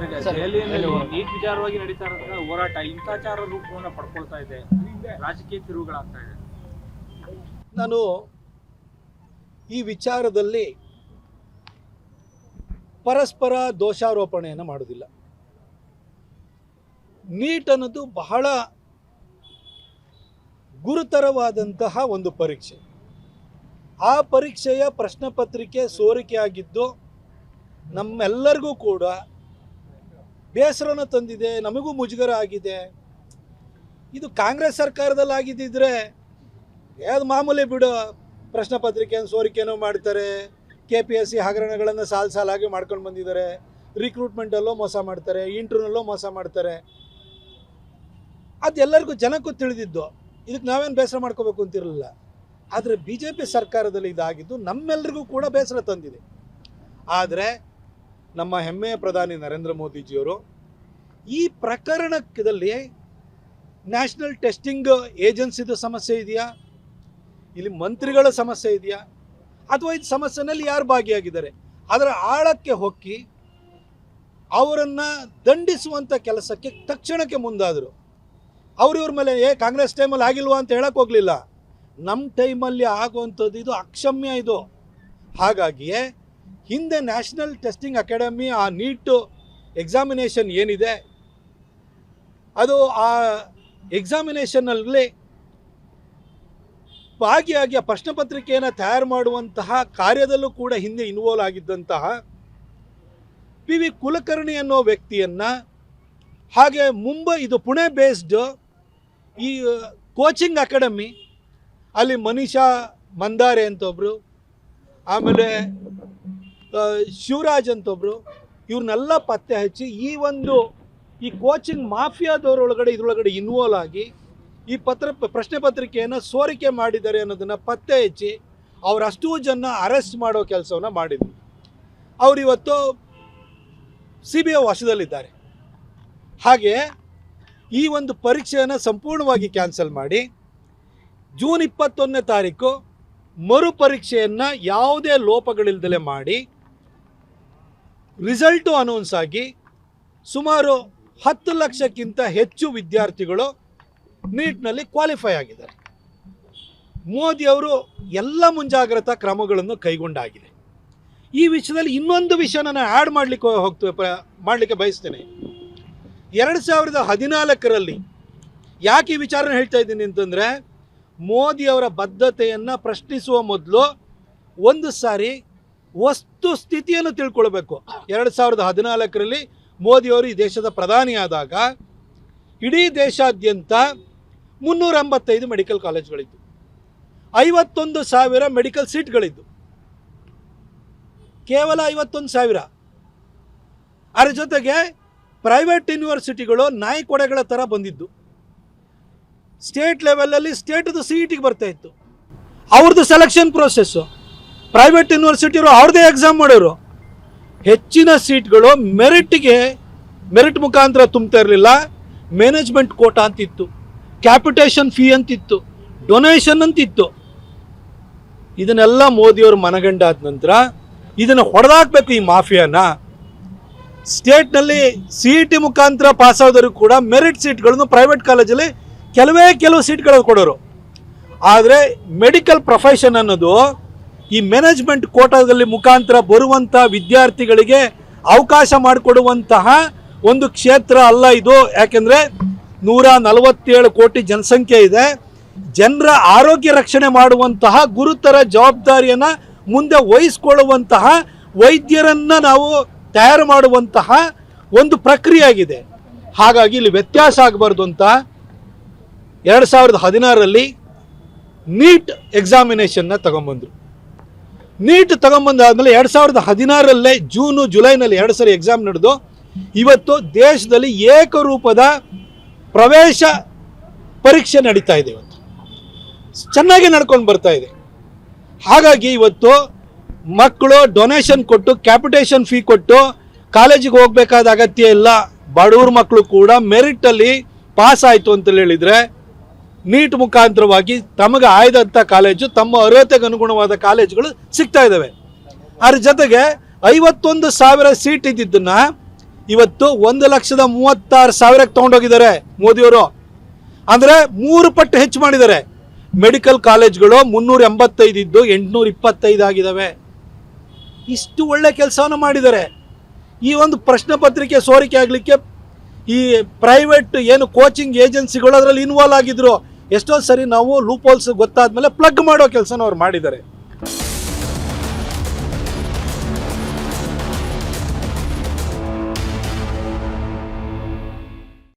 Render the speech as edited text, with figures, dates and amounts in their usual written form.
ದೆಹಲಿಯಲ್ಲಿ ನೀಟ್ ವಿಚಾರವಾಗಿ ನಡೀತಾ ಇರೋದ್ರ ಹೋರಾಟ ಹಿಂಸಾಚಾರ ರೂಪವನ್ನು ಪಡ್ಕೊಳ್ತಾ ಇದೆ, ರಾಜಕೀಯ ತಿರುವುಗಳಾಗ್ತಾ ಇದೆ. ನಾನು ಈ ವಿಚಾರದಲ್ಲಿ ಪರಸ್ಪರ ದೋಷಾರೋಪಣೆಯನ್ನು ಮಾಡೋದಿಲ್ಲ. ನೀಟ್ ಅನ್ನೋದು ಬಹಳ ಗುರುತರವಾದಂತಹ ಒಂದು ಪರೀಕ್ಷೆ. ಆ ಪರೀಕ್ಷೆಯ ಪ್ರಶ್ನೆ ಪತ್ರಿಕೆ ಸೋರಿಕೆ ಆಗಿದ್ದು ನಮ್ಮೆಲ್ಲರಿಗೂ ಕೂಡ ಬೇಸರನ ತಂದಿದೆ, ನಮಗೂ ಮುಜುಗರ ಆಗಿದೆ. ಇದು ಕಾಂಗ್ರೆಸ್ ಸರ್ಕಾರದಲ್ಲಿ ಆಗಿದ್ದಿದ್ರೆ ಯಾವ್ದು ಮಾಮೂಲಿ ಬಿಡು, ಪ್ರಶ್ನೆ ಪತ್ರಿಕೆಯನ್ನು ಸೋರಿಕೆನೋ ಮಾಡ್ತಾರೆ, KPSC ಹಗರಣಗಳನ್ನು ಸಾಲಾಗಿ ಮಾಡ್ಕೊಂಡು ಬಂದಿದ್ದಾರೆ, ರಿಕ್ರೂಟ್ಮೆಂಟಲ್ಲೂ ಮೋಸ ಮಾಡ್ತಾರೆ, ಇಂಟರ್ವ್ಯೂನಲ್ಲೂ ಮೋಸ ಮಾಡ್ತಾರೆ. ಅದೆಲ್ಲರಿಗೂ ಜನಕ್ಕೂ ತಿಳಿದಿದ್ದು, ಇದಕ್ಕೆ ನಾವೇನು ಬೇಸರ ಮಾಡ್ಕೋಬೇಕು ಅಂತಿರಲಿಲ್ಲ. ಆದರೆ BJP ಸರ್ಕಾರದಲ್ಲಿ ಇದಾಗಿದ್ದು ನಮ್ಮೆಲ್ಲರಿಗೂ ಕೂಡ ಬೇಸರ ತಂದಿದೆ. ಆದರೆ ನಮ್ಮ ಹೆಮ್ಮೆಯ ಪ್ರಧಾನಿ ನರೇಂದ್ರ ಮೋದಿಜಿಯವರು ಈ ಪ್ರಕರಣದಲ್ಲಿ ನ್ಯಾಷನಲ್ ಟೆಸ್ಟಿಂಗ್ ಏಜೆನ್ಸಿದು ಸಮಸ್ಯೆ ಇದೆಯಾ, ಇಲ್ಲಿ ಮಂತ್ರಿಗಳ ಸಮಸ್ಯೆ ಇದೆಯಾ, ಅಥವಾ ಈ ಸಮಸ್ಯೆನಲ್ಲಿ ಯಾರು ಭಾಗಿಯಾಗಿದ್ದಾರೆ ಅದರ ಆಳಕ್ಕೆ ಹೊಕ್ಕಿ ಅವರನ್ನು ದಂಡಿಸುವಂಥ ಕೆಲಸಕ್ಕೆ ತಕ್ಷಣಕ್ಕೆ ಮುಂದಾದರು. ಇವ್ರ ಮೇಲೆ ಕಾಂಗ್ರೆಸ್ ಟೈಮಲ್ಲಿ ಆಗಿಲ್ವಾ ಅಂತ ಹೇಳಕ್ಕೆ ಹೋಗಲಿಲ್ಲ. ನಮ್ಮ ಟೈಮಲ್ಲಿ ಆಗುವಂಥದ್ದು ಇದು ಅಕ್ಷಮ್ಯ. ಇದು ಹಾಗಾಗಿಯೇ ಹಿಂದೆ ನ್ಯಾಷನಲ್ ಟೆಸ್ಟಿಂಗ್ ಅಕಾಡೆಮಿ ಆ ನೀಟ್ ಎಕ್ಸಾಮಿನೇಷನ್ ಏನಿದೆ ಅದು ಆ ಎಕ್ಸಾಮಿನೇಷನ್ನಲ್ಲಿ ಭಾಗಿಯಾಗಿ ಆ ಪ್ರಶ್ನೆ ಪತ್ರಿಕೆಯನ್ನು ತಯಾರು ಮಾಡುವಂತಹ ಕಾರ್ಯದಲ್ಲೂ ಕೂಡ ಹಿಂದೆ ಇನ್ವಾಲ್ವ್ ಆಗಿದ್ದಂತಹ PV ಕುಲಕರ್ಣಿ ಅನ್ನೋ ವ್ಯಕ್ತಿಯನ್ನು, ಹಾಗೆ ಇದು ಪುಣೆ ಬೇಸ್ಡ್ ಈ ಕೋಚಿಂಗ್ ಅಕಾಡೆಮಿ, ಅಲ್ಲಿ ಮನೀಷಾ ಮಂದಾರೆ ಅಂತ ಒಬ್ಬರು, ಆಮೇಲೆ ಶಿವರಾಜ್ ಅಂತ ಒಬ್ಬರು, ಇವ್ರನ್ನೆಲ್ಲ ಪತ್ತೆ ಹಚ್ಚಿ ಈ ಕೋಚಿಂಗ್ ಇದ್ರೊಳಗಡೆ ಇನ್ವಾಲ್ವ್ ಆಗಿ ಈ ಪ್ರಶ್ನೆ ಪತ್ರಿಕೆಯನ್ನು ಸೋರಿಕೆ ಮಾಡಿದ್ದಾರೆ ಅನ್ನೋದನ್ನು ಪತ್ತೆ ಹಚ್ಚಿ ಅವರಷ್ಟೂ ಜನ ಅರೆಸ್ಟ್ ಮಾಡೋ ಕೆಲಸವನ್ನು ಮಾಡಿದ್ರು. ಅವರಿವತ್ತು CBI ವಶದಲ್ಲಿದ್ದಾರೆ. ಹಾಗೆ ಈ ಒಂದು ಪರೀಕ್ಷೆಯನ್ನು ಸಂಪೂರ್ಣವಾಗಿ ಕ್ಯಾನ್ಸಲ್ ಮಾಡಿ ಜೂನ್ 21ನೇ ತಾರೀಕು ಮರುಪರೀಕ್ಷೆಯನ್ನು ಯಾವುದೇ ಲೋಪಗಳಿಲ್ದಲೇ ಮಾಡಿ ರಿಸಲ್ಟು ಅನೌನ್ಸ್ ಆಗಿ ಸುಮಾರು 10 ಲಕ್ಷಕ್ಕಿಂತ ಹೆಚ್ಚು ವಿದ್ಯಾರ್ಥಿಗಳು ನೀಟ್ನಲ್ಲಿ ಕ್ವಾಲಿಫೈ ಆಗಿದ್ದಾರೆ. ಮೋದಿಯವರು ಎಲ್ಲ ಮುಂಜಾಗ್ರತಾ ಕ್ರಮಗಳನ್ನು ಕೈಗೊಂಡಾಗಿದೆ. ಈ ವಿಷಯದಲ್ಲಿ ಇನ್ನೊಂದು ವಿಷಯ ನಾನು ಆ್ಯಡ್ ಮಾಡಲಿಕ್ಕೆ ಬಯಸ್ತೇನೆ. 2014ರಲ್ಲಿ ಯಾಕೆ ಈ ವಿಚಾರನ ಹೇಳ್ತಾ ಇದ್ದೀನಿ ಅಂತಂದರೆ, ಮೋದಿಯವರ ಬದ್ಧತೆಯನ್ನು ಪ್ರಶ್ನಿಸುವ ಮೊದಲು ಒಂದು ಸಾರಿ ವಸ್ತು ಸ್ಥಿತಿಯನ್ನು ತಿಳ್ಕೊಳ್ಬೇಕು. 2014ರಲ್ಲಿ ಮೋದಿಯವರು ಈ ದೇಶದ ಪ್ರಧಾನಿಯಾದಾಗ ಇಡೀ ದೇಶಾದ್ಯಂತ 385 ಮೆಡಿಕಲ್ ಕಾಲೇಜ್ಗಳಿದ್ದು, 51,000 ಮೆಡಿಕಲ್ ಸೀಟ್ಗಳಿದ್ದು, ಕೇವಲ 51,000. ಅದರ ಜೊತೆಗೆ ಪ್ರೈವೇಟ್ ಯೂನಿವರ್ಸಿಟಿಗಳು ನಾಯಿ ಕೊಡೆಗಳ ಥರ ಬಂದಿದ್ದು. ಸ್ಟೇಟ್ ಲೆವೆಲಲ್ಲಿ ಸ್ಟೇಟ್ದು CETಗೆ ಬರ್ತಾ ಇತ್ತು. ಅವ್ರದ್ದು ಸೆಲೆಕ್ಷನ್ ಪ್ರೋಸೆಸ್ಸು, ಪ್ರೈವೇಟ್ ಯೂನಿವರ್ಸಿಟಿಯವರು ಅವ್ರದ್ದೇ ಎಕ್ಸಾಮ್ ಮಾಡೋರು. ಹೆಚ್ಚಿನ ಸೀಟ್ಗಳು ಮೆರಿಟ್ ಮುಖಾಂತರ ತುಂಬ್ತಾ ಇರಲಿಲ್ಲ. ಮ್ಯಾನೇಜ್ಮೆಂಟ್ ಕೋಟಾ ಅಂತಿತ್ತು, ಕ್ಯಾಪಿಟೇಷನ್ ಫೀ ಅಂತಿತ್ತು, ಡೊನೇಷನ್ ಅಂತಿತ್ತು. ಇದನ್ನೆಲ್ಲ ಮೋದಿಯವರು ಮನಗಂಡಾದ ನಂತರ ಇದನ್ನು ಹೊಡೆದಾಕಬೇಕು ಈ ಮಾಫಿಯಾನ. ಸ್ಟೇಟ್ನಲ್ಲಿ CET ಮುಖಾಂತರ ಪಾಸಾದವರು ಕೂಡ ಮೆರಿಟ್ ಸೀಟ್ಗಳನ್ನು ಪ್ರೈವೇಟ್ ಕಾಲೇಜಲ್ಲಿ ಕೆಲವು ಸೀಟ್ಗಳು ಕೊಡೋರು. ಆದರೆ ಮೆಡಿಕಲ್ ಪ್ರೊಫೆಷನ್ ಅನ್ನೋದು ಈ ಮ್ಯಾನೇಜ್ಮೆಂಟ್ ಕೋಟಾದಲ್ಲಿ ಮುಖಾಂತರ ಬರುವಂಥ ವಿದ್ಯಾರ್ಥಿಗಳಿಗೆ ಅವಕಾಶ ಮಾಡಿಕೊಡುವಂತಹ ಒಂದು ಕ್ಷೇತ್ರ ಅಲ್ಲ ಇದು. ಯಾಕೆಂದರೆ 147 ಕೋಟಿ ಜನಸಂಖ್ಯೆ ಇದೆ. ಜನರ ಆರೋಗ್ಯ ರಕ್ಷಣೆ ಮಾಡುವಂತಹ ಗುರುತರ ಜವಾಬ್ದಾರಿಯನ್ನು ಮುಂದೆ ವಹಿಸ್ಕೊಳ್ಳುವಂತಹ ವೈದ್ಯರನ್ನು ನಾವು ತಯಾರು ಮಾಡುವಂತಹ ಒಂದು ಪ್ರಕ್ರಿಯೆ ಆಗಿದೆ. ಹಾಗಾಗಿ ಇಲ್ಲಿ ವ್ಯತ್ಯಾಸ ಆಗಬಾರ್ದು ಅಂತ 2016ರಲ್ಲಿ ನೀಟ್ ಎಕ್ಸಾಮಿನೇಷನ್ನ ತಗೊಂಬಂದರು. ನೀಟ್ ತಗೊಂಬಂದಾದ್ಮೇಲೆ 2016ರಲ್ಲೇ ಜುಲೈನಲ್ಲಿ 2 ಸರಿ ಎಕ್ಸಾಮ್ ನಡೆದು ಇವತ್ತು ದೇಶದಲ್ಲಿ ಏಕರೂಪದ ಪ್ರವೇಶ ಪರೀಕ್ಷೆ ನಡೀತಾ ಇದೆ. ಇವತ್ತು ಚೆನ್ನಾಗಿ ನಡ್ಕೊಂಡು ಬರ್ತಾ ಇದೆ. ಹಾಗಾಗಿ ಇವತ್ತು ಮಕ್ಕಳು ಡೊನೇಷನ್ ಕೊಟ್ಟು ಕ್ಯಾಪಿಟೇಷನ್ ಫೀ ಕೊಟ್ಟು ಕಾಲೇಜಿಗೆ ಹೋಗಬೇಕಾದ ಅಗತ್ಯ ಇಲ್ಲ. ಬಡವ್ರ ಮಕ್ಕಳು ಕೂಡ ಮೆರಿಟಲ್ಲಿ ಪಾಸ್ ಆಯಿತು ಅಂತ ಹೇಳಿದರೆ ನೀಟ್ ಮುಖಾಂತರವಾಗಿ ತಮಗೆ ಆಯ್ದಂಥ ಕಾಲೇಜು, ತಮ್ಮ ಅರ್ಹತೆಗೆ ಅನುಗುಣವಾದ ಕಾಲೇಜುಗಳು ಸಿಗ್ತಾ ಇದ್ದಾವೆ. ಅದ್ರ ಜೊತೆಗೆ 51,000 ಸೀಟ್ ಇದ್ದಿದ್ದನ್ನು ಇವತ್ತು 1,36,000 ತೊಗೊಂಡೋಗಿದ್ದಾರೆ ಮೋದಿಯವರು. ಅಂದರೆ 3 ಪಟ್ಟು ಹೆಚ್ಚು ಮಾಡಿದ್ದಾರೆ. ಮೆಡಿಕಲ್ ಕಾಲೇಜ್ಗಳು 385 ಇದ್ದು 825 ಆಗಿದ್ದಾವೆ. ಇಷ್ಟು ಒಳ್ಳೆ ಕೆಲಸವನ್ನು ಮಾಡಿದ್ದಾರೆ. ಈ ಒಂದು ಪ್ರಶ್ನೆ ಪತ್ರಿಕೆ ಸೋರಿಕೆ ಆಗಲಿಕ್ಕೆ ಈ ಪ್ರೈವೇಟ್ ಏನು ಕೋಚಿಂಗ್ ಏಜೆನ್ಸಿಗಳು ಅದರಲ್ಲಿ ಇನ್ವಾಲ್ವ್ ಆಗಿದ್ರು. ಎಷ್ಟೋ ಸರಿ ನಾವು ಲೂಪ್ ಹೋಲ್ಸ್ ಗೊತ್ತಾದ್ಮೇಲೆ ಪ್ಲಗ್ ಮಾಡೋ ಕೆಲಸನ ಅವ್ರು ಮಾಡಿದ್ದಾರೆ.